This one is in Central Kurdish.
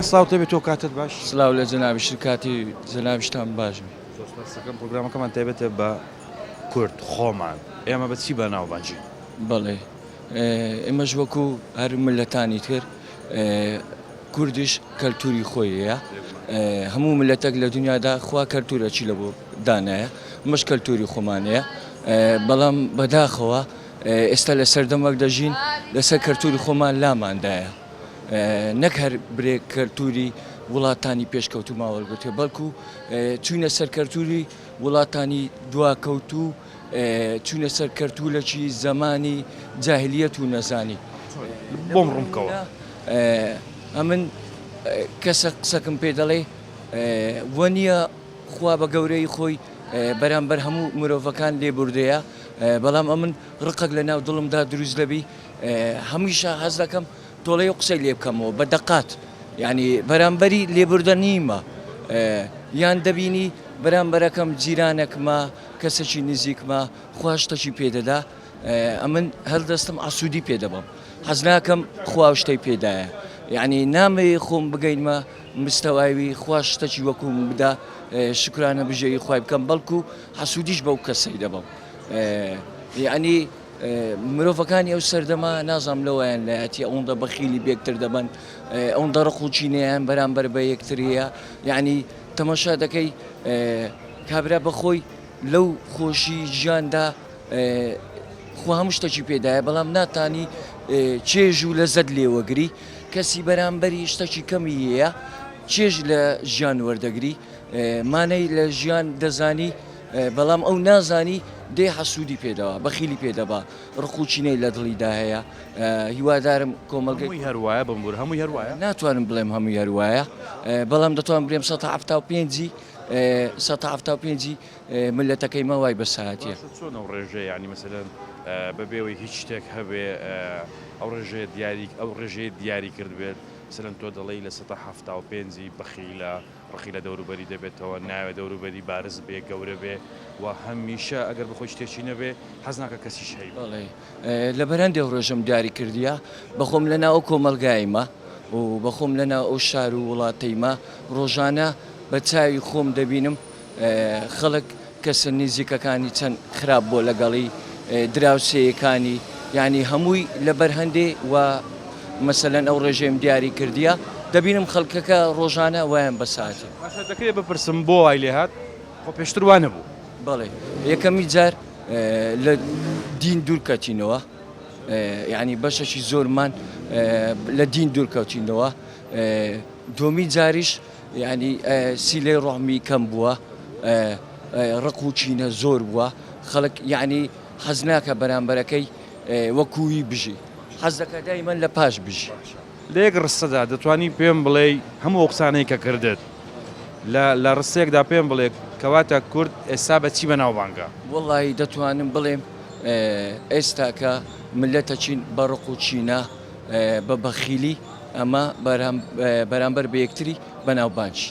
سڵاو تێبێت تۆ کاتت باش سلااو لە جەنابی شرکاتی جەنابیشتان باشم. سەکەم پرۆگرامەکەمان تایبێتە بە کورد خۆمان ئێمە بە چی بەناوبانجی بەڵێ ئێمەش وەکو هەر ملەتانی تر کوردیش کەلتوری خۆیە هەموو ملەتێک لە دنیادا خوا کەلتورەچی لە بۆ دانایە مەش کەلتوری خۆمانەیە بەڵام بەداخەوە ئێستا لە سەردەمەک دەژین لەسەر کەلتوری خۆمان لاماندایە نەک هەر برێک کەلتوری وڵاتانی پێشکەوتو ماوەڵگرتوێ بەڵکو چوونە سەر کەلتوری وڵاتانی دواکەوتو چوونە سەر کەلتورێکی زەمانی جاهلیەت و نەزانی بۆم ڕوومکەوە ئەمن کەسە قسەکەم پێ دەڵێ وەنیە خوا بە گەورەی خۆی بەرامبەر هەموو مرۆڤەکان لێبوردەیە بەڵام ئەمن ڕقەک لە ناو دڵمدا دروست دەبی هەمیشە حەز دەکەم تۆڵەی قسەی لێ بکەمەوە بە دەقات یعنی بەرامبەری لێبوردە نیمە یان دەبینی بەرامبەرەکەم جیرانێکمە کەسێکی نزیکمە خوا شتێکی پێدەدا ئەمن هەڵدەستم ئاسوودی پێ دەبم حەز ناکەم خوا شتەی پێدایە یعنی نامەیە خۆم بگەینمە مستەوایوی خوا شتێکی وەکوم بدا شکرانە بژێی خوای بکەم بەڵکو حەسوودیش بەو کەسەی دەبم یعنی مرۆڤەکانی ئەو سەردەما نازام لەوەیان لایەتی ئەوەندە بەخیلی بێکتر دەبن ئەوەندە ڕقوچینەیان بەرامبەر بە یەکتریە یعنی تەماشا دەکەی کابرا بەخۆی لەو خۆشی ژیاندا خوا هەموو شتێکی پێدایە بەڵام ناتانی چێژ و لەزەت لێوەگری کەسی بەرامبەری شتێکی کەمی هەیە چێژ لە ژیان وەردەگری مانەی لە ژیان دەزانی بەڵام ئەو نازانی دێ حەسوودی پێدەوە بەخیلی پێدەبا ڕقوچینەی لە دڵیدا هەیە هیوادارم کۆمەلگەی هەروایە بمبور هەمووی هەروایە ناتوانم بڵێم هەمووی هەروایە بەڵام دەتوانم بڵێم 175 ملەتەکەی مەوای بەساعتیە چۆن ئەو ڕێژەیە ینی مەسەلەن بەبێەوەی هیچ شتێک هەبێ ئەو ڕێژەیە دیاری کرد بێت سەرن تۆ دەڵی لە 175 بەخیلە ڕخیلە دەوروبەری دەبێتەوە ناوێت دەوروبەری بارز بێ گەورە بێ و هەمیشە ئەگەر بخۆی شتێکی نەبێ حەز ناکە کەسیش هەیە بەڵێ لە بەرەندێ ڕۆژەم دیاری کردیە بەخۆم لەناو ئەو کۆمەلگایمە و بەخۆم لەناو ئەو شار و وڵاتەیمە ڕۆژانە بە چاوی خۆم دەبینم خەڵک کەسە نزیکەکانی چەند خراپ بۆ لەگەڵی دراوسەیەکانی یعنی هەمووی لە بەرهەندێ و مەسەلەن ئەو ڕێژەیەم دیاری کردیە دەبینم خەڵکەکە ڕۆژانە وایان بەساعتی باشە دەکرێت بپرسم بۆ وای لێ هات خۆ پێشتر وانە بوو بەڵێ یەکەمی جار لە دین دوورکەچینەوە یعنی بەشەشی زۆرمان لە دین دوورکەوتینەوە دومی جاریش یعنی سیلەی ڕۆحمی کەم بووە ڕق و چینە زۆر بووە خەڵک یعنی حەز ناکە بەرامبەرەکەی وەکووی بژی حەز دەکە دایمەن لە پاش بژی لە یەک ڕستەدا دەتوانی پێم بڵێ هەموو قسانەی کە کردت لە ڕستەیەکدا پێم بڵێ کەواتە کورد ئێستا بە چی بەناوبانگە وەڵی دەتوانم بڵێم ئێستا کە ملەتەچین بە ڕق و چینە بە بەخیلی ئەمە بەرامبەر بە یەکتری بەناوبانجی